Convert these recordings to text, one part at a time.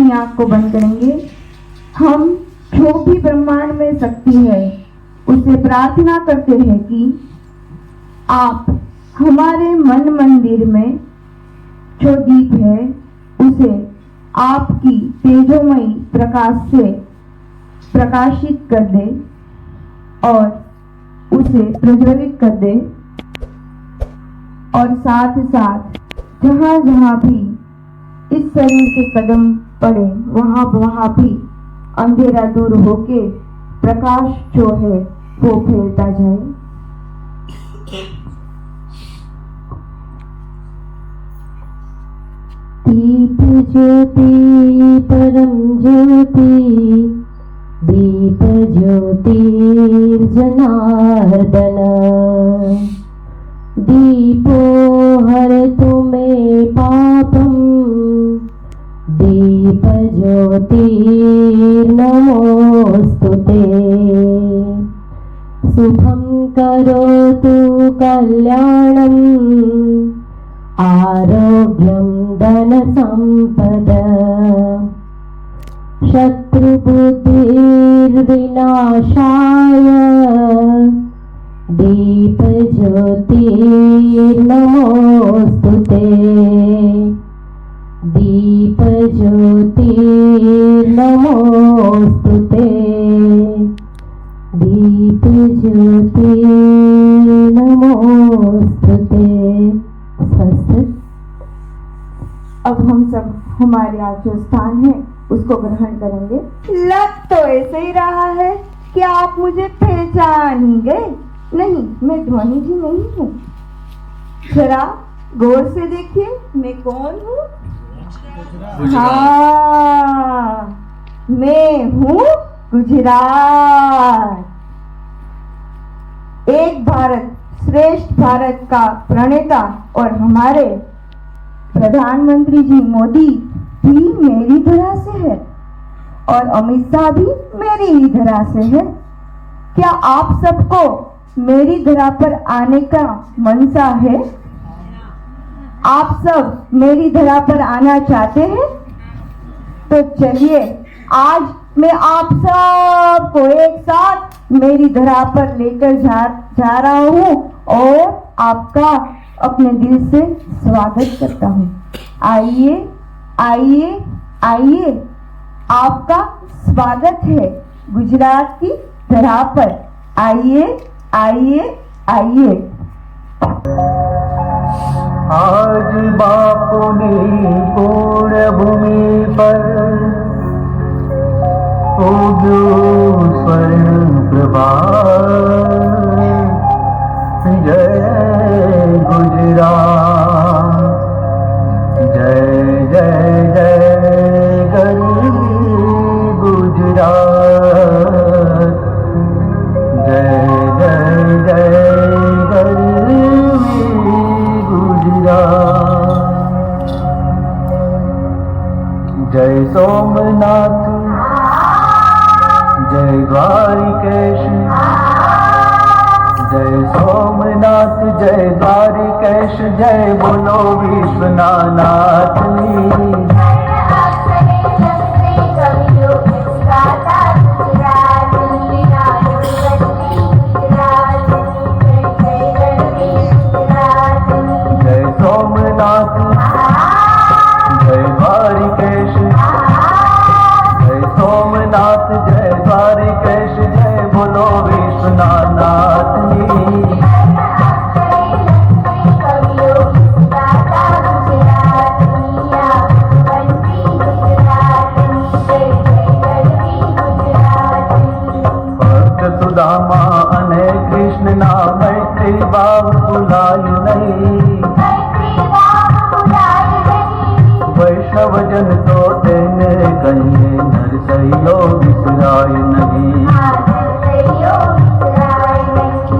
अपनी आंख को बंद करेंगे। हम जो भी ब्रह्मांड में शक्ति है उसे प्रार्थना करते हैं कि आप हमारे मन मंदिर में जो दीप है उसे आपकी तेजोमयी प्रकाश से प्रकाशित कर दे और उसे प्रज्वलित कर दे, और साथ साथ जहाँ जहाँ भी इस शरीर के कदम पड़े वहाँ भी अंधेरा दूर होके प्रकाश जो है वो फैलता जाए। दीप ज्योति परम ज्योति, दीप ज्योतिर्जनार्दन, दीपो हरतु मे पापं, दीप ज्योतिर्नमोस्तुते। शुभं करोतु कल्याणम्, आरोग्यं धनसम्पदा, शत्रुबुद्धिर्विनाशाय, दीपज्योतिर्नमोस्तुते, दीपज्योतिर्नमोस्तुते, दीपज्योतिर्नमोस्तुते। अब हम सब हमारे आज जो स्थान है उसको ग्रहण करेंगे। लग तो ऐसे ही रहा है कि आप मुझे पहचान ही गए। नहीं, मैं ध्वनि जी नहीं हूँ। जरा गौर से देखिए मैं कौन हूँ। हाँ, मैं हूँ गुजरात। एक भारत श्रेष्ठ भारत का प्रणेता और हमारे प्रधानमंत्री जी मोदी भी मेरी धरा से है और अमित शाह भी मेरी ही धरा से है। क्या आप सबको मेरी धरा पर आने का मनसा है? आप सब मेरी धरा पर आना चाहते हैं? तो चलिए आज मैं आप सबको एक साथ मेरी धरा पर लेकर जा रहा हूँ और आपका अपने दिल से स्वागत करता हूँ। आइए आइए आइए, आपका स्वागत है गुजरात की धरा पर। आइए आइए आइए। आज बापू ने पुण्य भूमि पर उगो स्वर्ण प्रभात, जय गुजरात, जय जय जय गरीब गुजरात, जय जय जय गरीब गुजरात। जय सोमनाथ, जय द्वारिकेश, जय सोमनाथ जय द्वारिकेश, जय बोलो विश्वनाथ। जय सोमनाथ जय द्वारिकेश, जय सोमनाथ जय द्वारिकेश, जय बोलो विश्वनाथ। सुदामा अने कृष्ण ना मैत्री भाव भुलाय नहीं, वैष्णव जन तो तेने कहिए नरसैयो विसराय नहीं।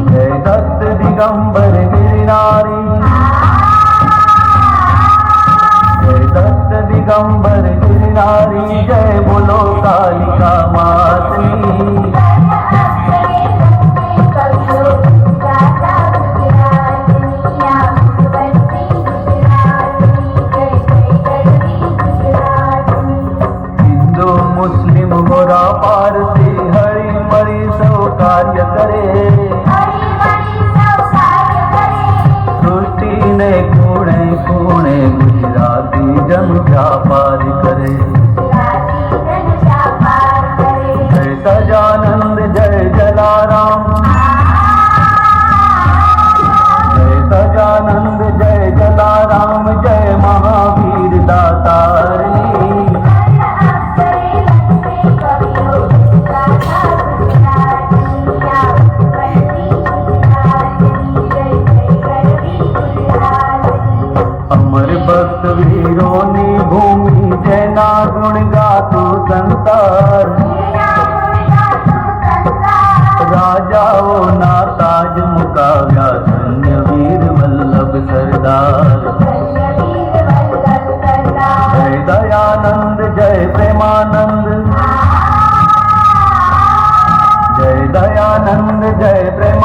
जय दत्त दिगंबर गिरनारी, जय दत्त दिगंबर गिरनारी, जय बोलो कालिका मातनी।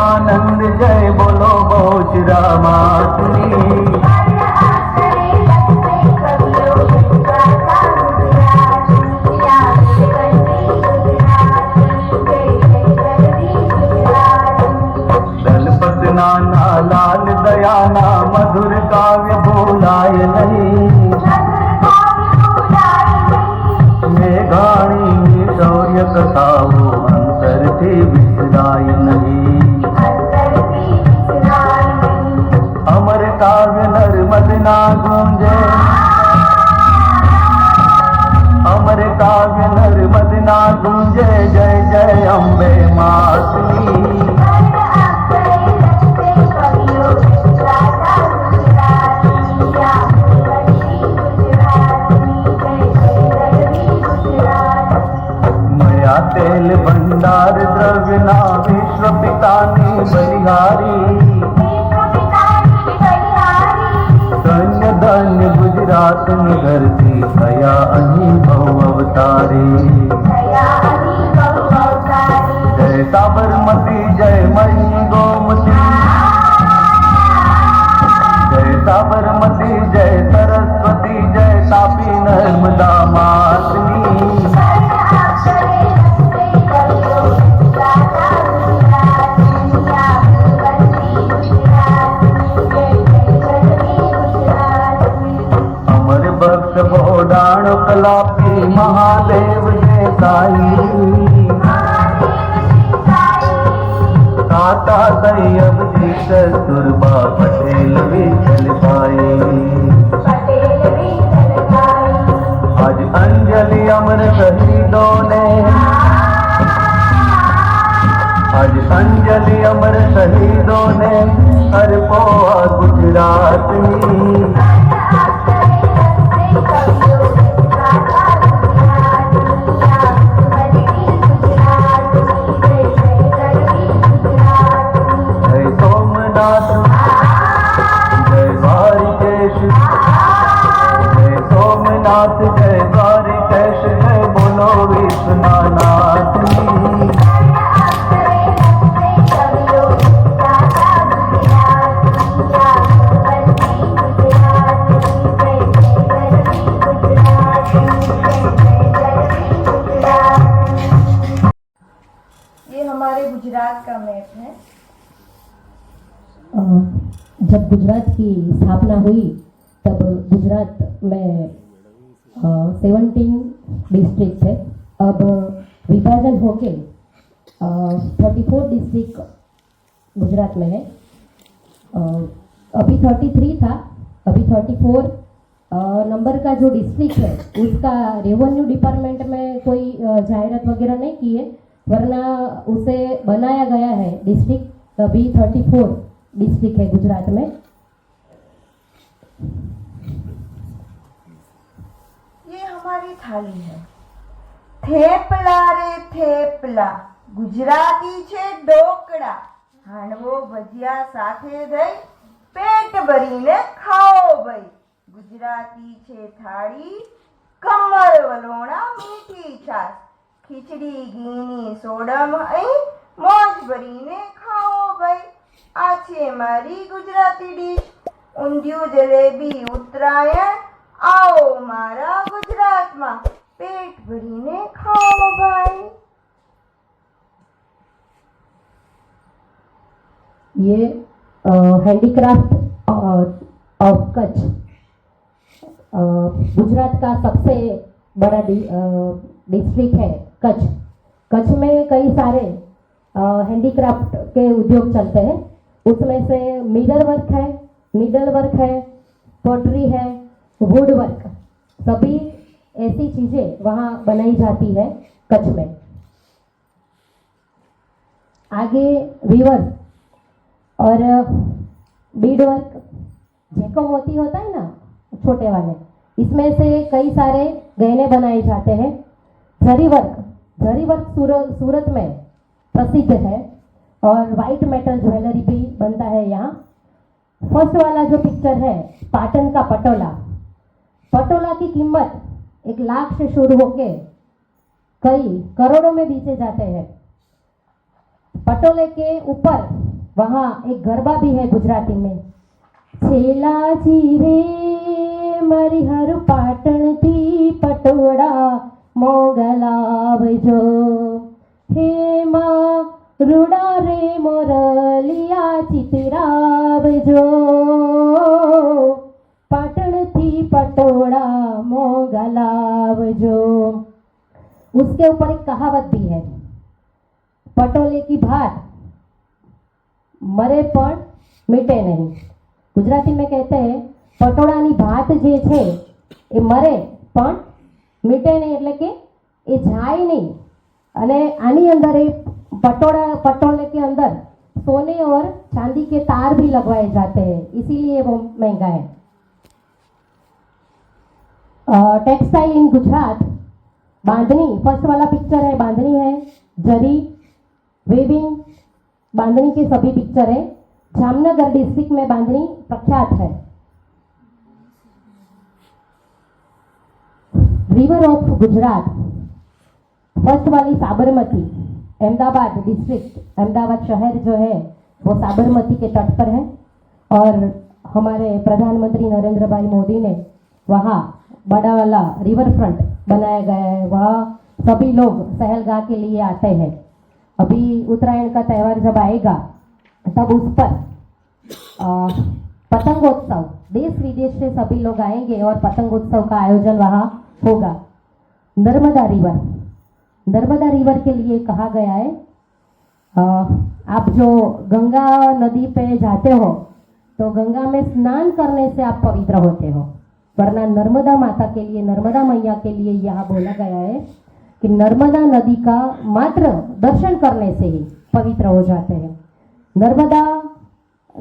परमानंद जय बोलो बहुचरा मातनी दलपत नाना लाल दयाना मधुर काव्य बोलाय नहीं मेघाणी शौर्य कथाओ अंतर थी विसराय नहीं अमर काव्य नर्मदना गूंजे अमर काव्य नर्मदना गूंजे जय जय अम्बे मातनी तेल भंडार द्रव्य ना विश्व पितानी बलिहारी धन्य धन्य गुजरात धरती कया अनुभव अवतारी जय साबरमती जय मई गोमती जय साबरमती जय सरस्वती जय तापी नर्मदा मातनी बोडाण कलापी महादेव जय साई ताता सैयद जी कस्तूरबा पटेल भी चल पाए आज अंजलि अमर शहीदों ने आज अंजलि अमर शहीदों ने हर पोआ गुजरात में सोमनाथ जय द्वारिकेश जय बोलो विश्वनाथ ये हमारे गुजरात का मैप है। जब गुजरात की स्थापना हुई तब गुजरात में 17 डिस्ट्रिक्ट है। अब विभाजन होके 34 डिस्ट्रिक्ट गुजरात में है। अभी 33 था, अभी 34 नंबर का जो डिस्ट्रिक्ट है उसका रेवेन्यू डिपार्टमेंट में कोई जाहिरात वगैरह नहीं की है, वरना उसे बनाया गया है डिस्ट्रिक्ट। अभी 34 डिस्ट्रिक्ट है गुजरात में। ये हमारी थाली है। थेपला रे थेपला, गुजराती छे ढोकળા, હાંડવો ભજીયા સાથે દઈ પેટ ભરીને ખાઓ ભઈ। ગુજરાતી છે થાળી, કમર વલોણા મીઠી છાશ, ખીચડી ઘીની સોડમ અહીં મોજ ભરીને ખાઓ ભઈ। આ છે મારી ગુજરાતી ડીશ, ઊંધિયું જલેબી ઉત્તરાયણ, आओ मारा गुजरात में पेट भरीने खाओ भाई। ये हैंडीक्राफ्ट ऑफ कच्छ गुजरात का सबसे बड़ा डिस्ट्रिक्ट है कच्छ। कच्छ में कई सारे हैंडीक्राफ्ट के उद्योग चलते हैं। उसमें से मिरर वर्क है, नीडल वर्क है, पॉटरी है, वुड वर्क, सभी ऐसी चीजें वहाँ बनाई जाती है कच्छ में। आगे वीवर और बीड वर्क, जेको मोती होता है ना छोटे वाले, इसमें से कई सारे गहने बनाए जाते हैं। जरी वर्क सूरत में प्रसिद्ध है और वाइट मेटल ज्वेलरी भी बनता है यहाँ। फर्स्ट वाला जो पिक्चर है पाटन का पटोला की कीमत 1 लाख से शुरू होके कई करोड़ों में बेचे जाते हैं। पटोले के ऊपर वहाँ एक गरबा भी है गुजराती में। छेलाजी रे मारी हर पाटण थी पटोड़ा मोगलावजो, हे माँ रूड़ा रे मोरलिया चितरावजो, पाटण थी पटोड़ा मोगलावजो। उसके ऊपर एक कहावत भी है, पटोले की भात मरे पण मीटे नहीं। गुजराती में कहते हैं पटोળાની ભાત જે છે એ મરે પણ મીટે નહીં, એટલે કે એ જાય નહીં। અને આની અંદર એ पटोले के अंदर सोने और चांदी के तार भी लगवाए जाते हैं, इसीलिए वो महंगा है। टेक्सटाइल इन गुजरात, बांधनी, फर्स्ट वाला पिक्चर है बांधनी है, जरी वेविंग बांधनी के सभी पिक्चर है। जामनगर डिस्ट्रिक्ट में बांधनी प्रख्यात है। रिवर ऑफ गुजरात, फर्स्ट वाली साबरमती, अहमदाबाद डिस्ट्रिक्ट, अहमदाबाद शहर जो है वो साबरमती के तट पर है। और हमारे प्रधानमंत्री नरेंद्र भाई मोदी ने वहाँ बड़ा वाला रिवर फ्रंट बनाया गया है, वहाँ सभी लोग सहलगाह के लिए आते हैं। अभी उत्तरायण का त्यौहार जब आएगा तब उस पर पतंगोत्सव, देश विदेश से सभी लोग आएंगे और पतंगोत्सव का आयोजन वहाँ होगा। नर्मदा रिवर, नर्मदा रिवर के लिए कहा गया है, आप जो गंगा नदी पे जाते हो तो गंगा में स्नान करने से आप पवित्र होते हो, वरना नर्मदा माता के लिए, नर्मदा मैया के लिए यहाँ बोला गया है कि नर्मदा नदी का मात्र दर्शन करने से ही पवित्र हो जाते हैं। नर्मदा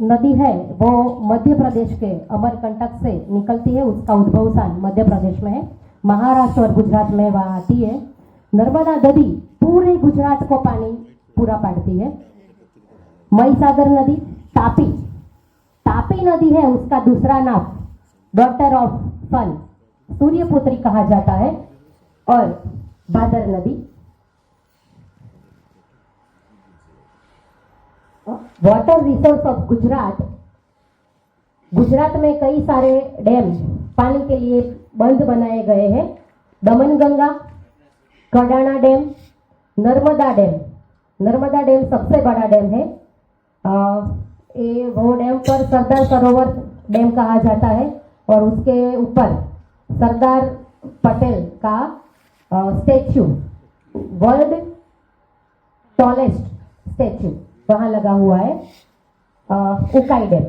नदी है वो मध्य प्रदेश के अमरकंटक से निकलती है, उसका उद्भव स्थान मध्य प्रदेश में है, महाराष्ट्र और गुजरात में वहाँ आती है। नर्मदा नदी पूरे गुजरात को पानी पूरा पाड़ती है। महिसागर नदी, तापी, तापी नदी है, उसका दूसरा नाम डॉटर ऑफ सन, सूर्यपुत्री कहा जाता है। और भादर नदी, water resource of Gujarat, Gujarat में कई सारे डैम पानी के लिए बंद बनाए गए हैं। Damanganga, Kadana dam, Narmada dam. Narmada dam सबसे बड़ा डैम है, ये वो डैम पर सरदार सरोवर डैम कहा जाता है और उसके ऊपर सरदार पटेल का स्टैच्यू, वर्ल्ड टॉलेस्ट स्टैच्यू वहाँ लगा हुआ है। Ukai dam,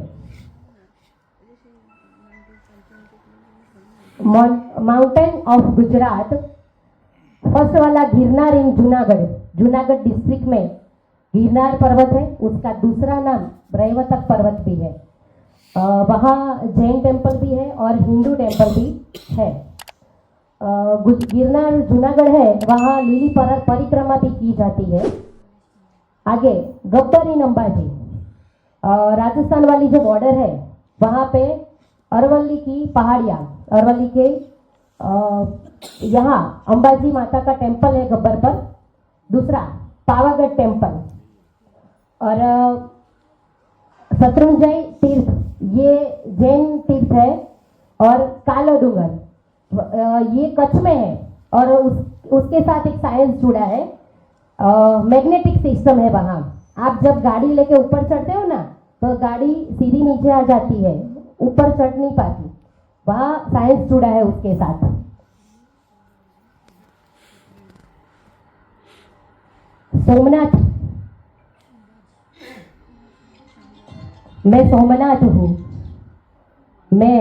mountain of Gujarat, first वाला गिरनार इन जूनागढ़, जूनागढ़ डिस्ट्रिक्ट में गिरनार पर्वत है, उसका दूसरा नाम ब्रह्मतक पर्वत भी है। वहाँ जैन टेम्पल भी है और हिंदू टेम्पल भी है। गिरनार जूनागढ़ है, वहाँ लीली परिक्रमा भी की जाती है। आगे गब्बर इन अंबाजी, राजस्थान वाली जो बॉर्डर है वहाँ पे अरवल्ली की पहाड़ियाँ, अरवल्ली के यहाँ अंबाजी माता का टेम्पल है गब्बर पर। दूसरा पावागढ़ टेम्पल और शत्रुंजय तीर्थ, ये जैन तीर्थ है। और कालो डूंगर ये कच्छ में है और उसके साथ एक साइंस जुड़ा है, मैग्नेटिक सिस्टम है वहाँ। आप जब गाड़ी लेके ऊपर चढ़ते हो ना तो गाड़ी सीधी नीचे आ जाती है, ऊपर चढ़ नहीं पाती, वहाँ साइंस जुड़ा है उसके साथ। सोमनाथ, मैं सोमनाथ हूँ, मैं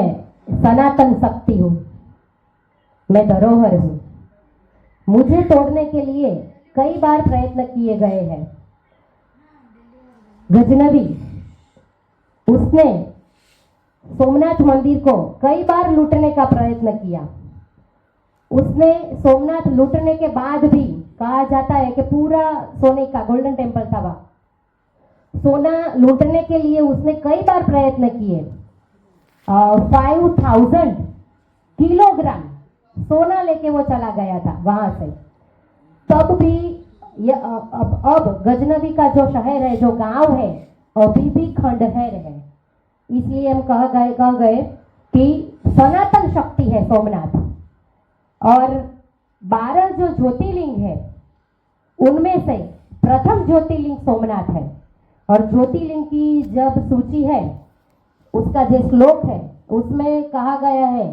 सनातन शक्ति हूँ, मैं धरोहर हूँ। मुझे तोड़ने के लिए कई बार प्रयत्न किए गए हैं। गजनवी, उसने सोमनाथ मंदिर को कई बार लूटने का प्रयत्न किया। उसने सोमनाथ लूटने के बाद भी कहा जाता है कि पूरा सोने का गोल्डन टेम्पल था वहाँ, सोना लूटने के लिए उसने कई बार प्रयत्न किए। 5000 किलोग्राम सोना लेके वो चला गया था वहां से। तब भी अब गजनवी का जो शहर है, जो गांव है, अभी भी खंडहर है। इसलिए हम कह गए कि सनातन शक्ति है सोमनाथ। और 12 जो ज्योतिर्लिंग है उनमें से प्रथम ज्योतिर्लिंग सोमनाथ है। और ज्योतिर्लिंग की जब सूची है, उसका जो श्लोक है उसमें कहा गया है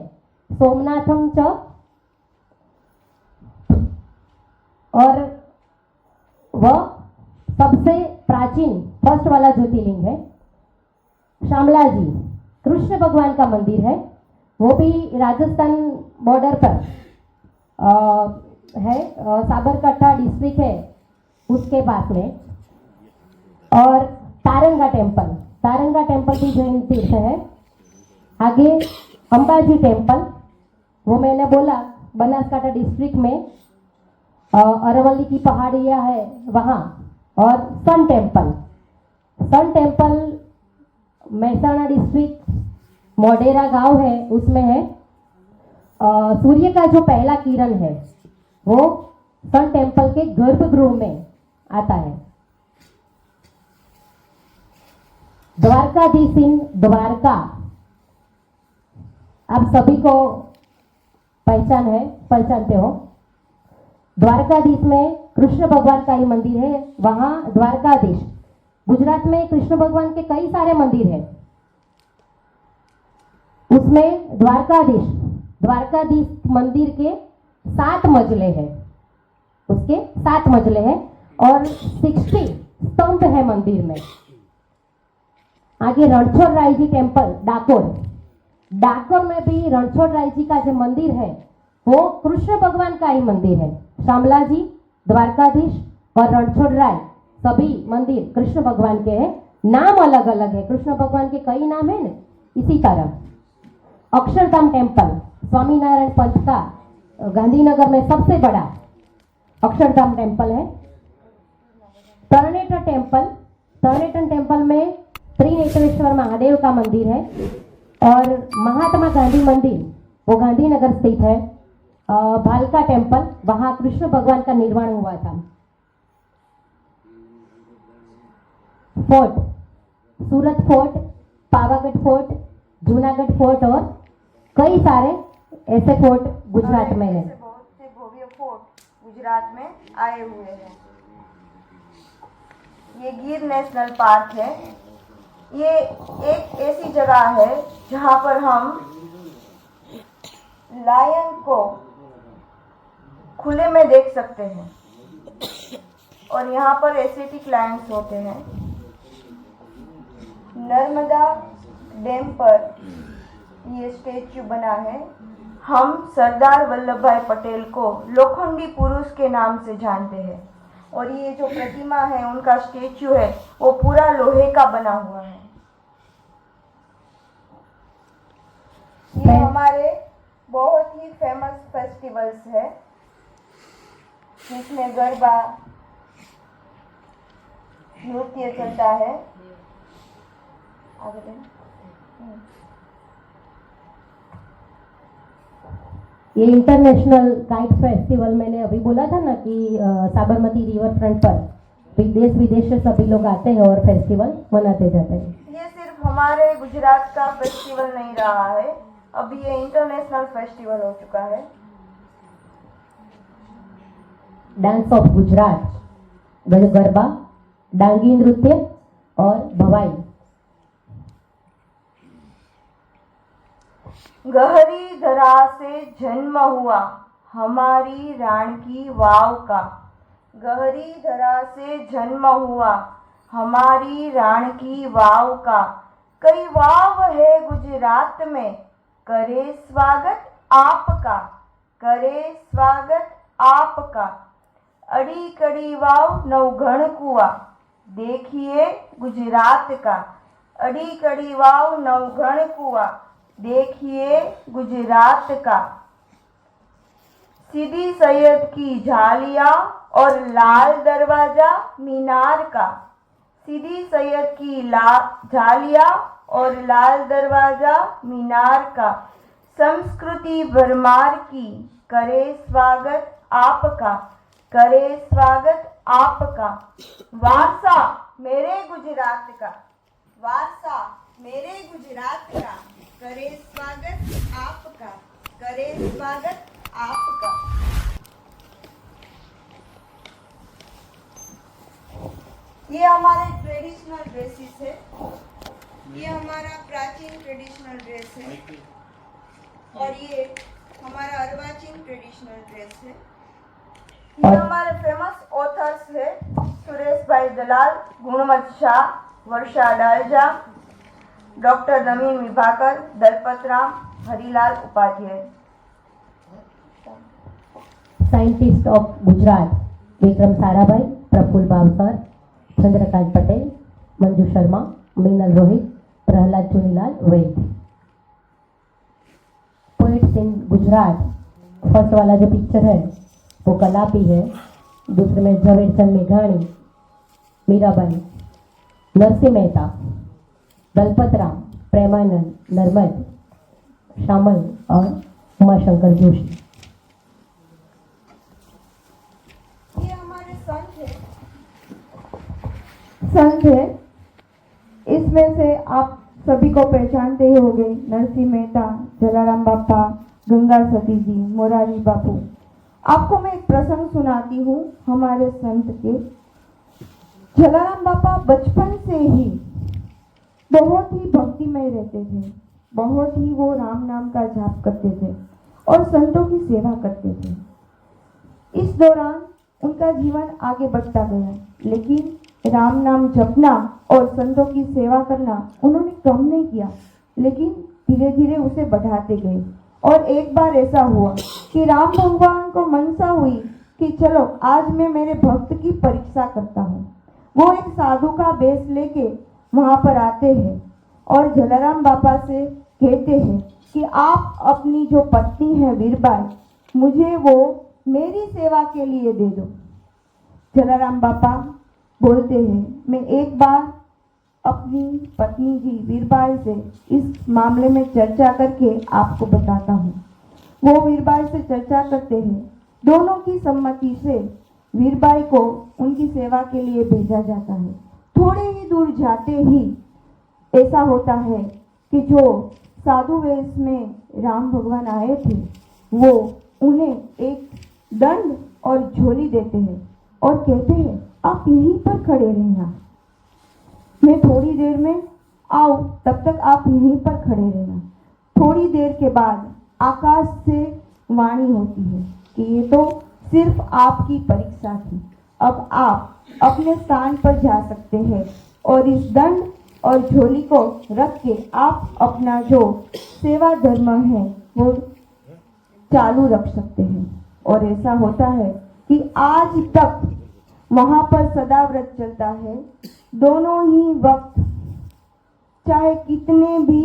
सोमनाथम च, और वह सबसे प्राचीन फर्स्ट वाला ज्योतिर्लिंग है। श्यामला जी कृष्ण भगवान का मंदिर है, वो भी राजस्थान बॉर्डर पर है, साबरकाठा डिस्ट्रिक्ट है उसके पास में। और तारंगा टेम्पल भी जैन तीर्थ है। आगे अंबाजी टेम्पल, वो मैंने बोला बनासकाठा डिस्ट्रिक्ट में, अरवली की पहाड़ियाँ है वहाँ। और sun temple Mehsana district Modhera गांव है, उसमें है। सूर्य का जो पहला किरण है वो सन टेम्पल के गर्भगृह में आता है। द्वारकाधीश इन द्वारका, आप सभी को पहचानते हो। द्वारकाधीश में कृष्ण भगवान का ही मंदिर है, वहां द्वारकाधीश। गुजरात में कृष्ण भगवान के कई सारे मंदिर है, उसमें द्वारकाधीश मंदिर के 7 मंजिले हैं, उसके 7 मंजिले हैं और 60 स्तंभ है मंदिर में। आगे रणछोड़ राय जी टेम्पल डाकोर में भी रणछोड़ राय जी का जो मंदिर है वो कृष्ण भगवान का ही मंदिर है। श्यामला जी, द्वारकाधीश और रणछोड़ राय सभी मंदिर कृष्ण भगवान के हैं। नाम अलग अलग है, कृष्ण भगवान के कई नाम है ना। इसी तरह अक्षरधाम टेम्पल स्वामीनारायण पंथ का गांधीनगर में सबसे बड़ा अक्षरधाम टेम्पल है। तरणेतर टेम्पल में त्रिनेत्रेश्वर महादेव का मंदिर है। और महात्मा गांधी मंदिर वो गांधीनगर स्थित है। भालका टेम्पल, वहां कृष्ण भगवान का निर्माण हुआ था। Fort, Surat fort, Pavagadh fort, Junagadh fort और कई सारे ऐसे फोर्ट गुजरात में है। बहुत से भव्य फोर्ट गुजरात में आए हुए हैं। ये गिर नेशनल पार्क है। ये एक ऐसी जगह है जहाँ पर हम लायन को खुले में देख सकते हैं। और यहाँ पर एस्थेटिक लायंस होते हैं। नर्मदा डैम पर ये स्टेच्यू बना है। हम सरदार वल्लभ भाई पटेल को लोखंडी पुरुष के नाम से जानते हैं। और ये जो प्रतिमा है, उनका स्टेच्यू है, वो पूरा लोहे का बना हुआ है। ये हमारे बहुत ही फेमस फेस्टिवल्स है, जिसमें गरबा नृत्य चलता है। आगे ये इंटरनेशनल काइट फेस्टिवल मैंने अभी बोला था ना कि साबरमती रिवर फ्रंट पर देश विदेश से सभी लोग आते हैं और फेस्टिवल मनाते जाते हैं। ये सिर्फ हमारे गुजरात का फेस्टिवल नहीं रहा है, अब ये इंटरनेशनल फेस्टिवल हो चुका है। डांस ऑफ गुजरात, गरबा, डांगी नृत्य और भवाई। गहरी धरा से जन्म हुआ हमारी राण की वाव का। गहरी धरा से जन्म हुआ हमारी राण की वाव का। कई वाव है गुजरात में, करे स्वागत आपका, करे स्वागत आपका। अड़ी कड़ी वाव नवघण कुआ, देखिए गुजरात का। अड़ी कड़ी वाव नवघण कुआ, देखिए गुजरात का। सीदी सैयद की झालियाँ और लाल दरवाजा मीनार का। सीदी सैयद की झालियाँ और लाल दरवाजा मीनार का। संस्कृति भरमार की, करे स्वागत आपका, करे स्वागत आपका। वारसा मेरे गुजरात का। वारसा मेरे गुजरात का, करे स्वागत आपका, करे स्वागत आपका। ये हमारे ट्रेडिशनल ड्रेसेस है, ये हमारा प्राचीन ट्रेडिशनल ड्रेस है और ये हमारा अर्वाचीन ट्रेडिशनल ड्रेस है। ये हमारे फेमस ऑथर्स है Suresh bhai Dalal, Gunvant Shah, Varsha Dalja, doctor Navin Vibhakar, Dalpat Ram, Harilal Upadhyay. Scientist of Gujarat Vikram Sarabhai, Prafull Bhavsar, Chandrakant Patel, Manju Sharma, Minal Rohit, Prahlad Chunilal Vaidya. Poets in Gujarat, first वाला जो पिक्चर है वो कलापी है, दूसरे में झवेरचंद मेघाणी, मीराबाई, नरसिंह मेहता, दलपत राम, प्रेमानंद, नर्मद, श्यामल और उमाशंकर जोशी। ये हमारे संत है। इसमें से आप सभी को पहचानते ही होंगे, नरसिंह मेहता, जलाराम बापा, गंगा सती जी, मोरारी बापू। आपको मैं एक प्रसंग सुनाती हूँ हमारे संत के। जलाराम बापा बचपन से ही बहुत ही भक्तिमय रहते थे, बहुत ही वो राम नाम का जाप करते थे और संतों की सेवा करते थे। इस दौरान उनका जीवन आगे बढ़ता गया, लेकिन राम नाम जपना और संतों की सेवा करना उन्होंने कम नहीं किया, लेकिन धीरे धीरे उसे बढ़ाते गए। और एक बार ऐसा हुआ कि राम भगवान को मनसा हुई कि चलो आज मैं मेरे भक्त की परीक्षा करता हूँ। वो एक साधु का वेश लेके वहाँ पर आते हैं और जलाराम बापा से कहते हैं कि आप अपनी जो पत्नी है वीरबाई, मुझे वो मेरी सेवा के लिए दे दो। जलाराम बापा बोलते हैं, मैं एक बार अपनी पत्नी जी वीरबाई से इस मामले में चर्चा करके आपको बताता हूँ। वो वीरबाई से चर्चा करते हैं, दोनों की सम्मति से वीरबाई को उनकी सेवा के लिए भेजा जाता है। थोड़े ही दूर जाते ही ऐसा होता है कि जो साधु वेश में राम भगवान आए थे वो उन्हें एक दंड और झोली देते हैं और कहते हैं आप यहीं पर खड़े रहना, मैं थोड़ी देर में आऊं, तब तक आप यहीं पर खड़े रहना। थोड़ी देर के बाद आकाश से वाणी होती है कि ये तो सिर्फ आपकी परीक्षा थी, अब आप अपने स्थान पर जा सकते हैं और इस दंड और झोली को रख के आप अपना जो सेवा धर्म है वो चालू रख सकते हैं। और ऐसा होता है कि आज तक वहाँ पर सदा व्रत चलता है। दोनों ही वक्त चाहे कितने भी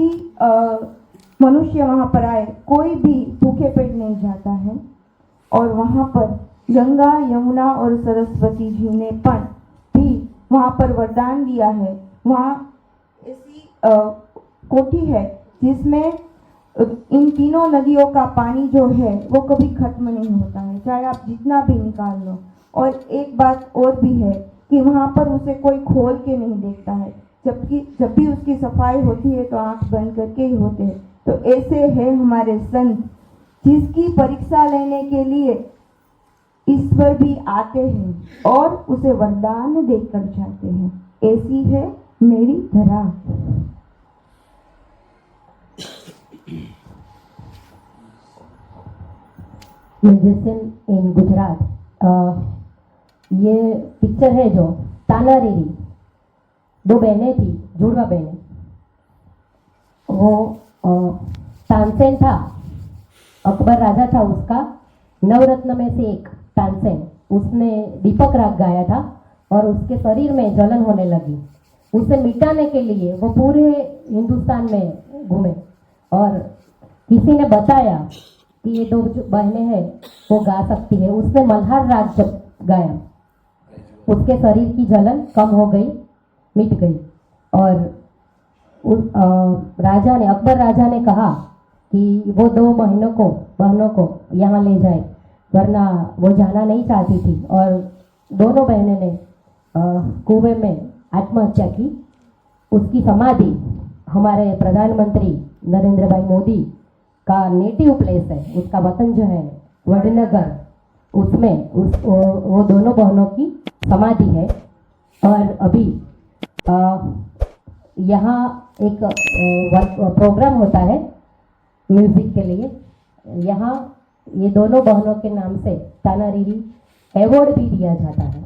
मनुष्य वहाँ पर आए, कोई भी भूखे पेट नहीं जाता है। और वहाँ पर गंगा, यमुना और सरस्वती जी ने भी वहाँ पर वरदान दिया है। वहाँ ऐसी कोठी है जिसमें इन तीनों नदियों का पानी जो है वो कभी खत्म नहीं होता है, चाहे आप जितना भी निकाल लो। और एक बात और भी है कि वहाँ पर उसे कोई खोल के नहीं देखता है, जबकि जब भी उसकी सफाई होती है तो आंख बंद करके ही होते हैं। तो ऐसे है हमारे संत जिसकी परीक्षा लेने के लिए ईश्वर भी आते हैं और उसे वरदान देकर जाते हैं। ऐसी है मेरी धरा। म्यूजिशियन इन गुजरात। ये पिक्चर है जो तानारीरी, दो बहनें थी, जुड़वा बहनें। वो तानसेन था, अकबर राजा था, उसका नवरत्न में से एक तानसेन, उसने दीपक राग गाया था और उसके शरीर में जलन होने लगी। उसे मिटाने के लिए वो पूरे हिंदुस्तान में घूमे और किसी ने बताया कि ये दो जो बहनें हैं वो गा सकती है। उसने मल्हार राग जब गाया, उसके शरीर की जलन कम हो गई, मिट गई। और राजा ने, अकबर राजा ने कहा कि वो दो बहनों को यहाँ ले जाए, वरना वो जाना नहीं चाहती थी। और दोनों बहनें ने कुएं में आत्महत्या की। उसकी समाधि हमारे प्रधानमंत्री नरेंद्र भाई मोदी का नेटिव प्लेस है, उसका वतन जो है वडनगर, उसमें वो दोनों बहनों की समाधि है। और अभी यहाँ एक प्रोग्राम होता है म्यूजिक के लिए। यहाँ ये दोनों बहनों के नाम से तानारीरी अवार्ड भी दिया जाता है।